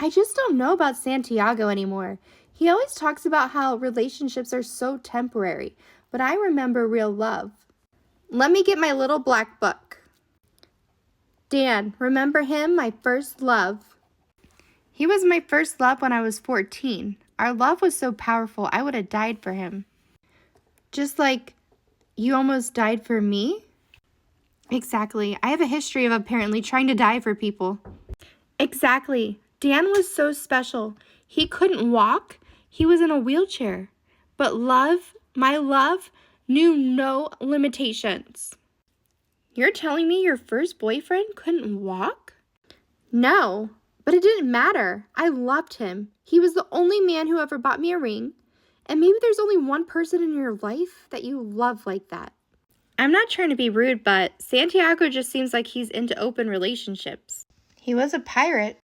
I just don't know about Santiago anymore. He always talks about how relationships are so temporary, but I remember real love. Let me get my little black book. Dan, remember him, my first love? He was my first love when I was 14. Our love was so powerful, I would have died for him. Just like you almost died for me? Exactly. I have a history of apparently trying to die for people. Exactly. Dan was so special. He couldn't walk. He was in a wheelchair. But love, my love, knew no limitations. You're telling me your first boyfriend couldn't walk? No, but it didn't matter. I loved him. He was the only man who ever bought me a ring. And maybe there's only one person in your life that you love like that. I'm not trying to be rude, but Santiago just seems like he's into open relationships. He was a pirate.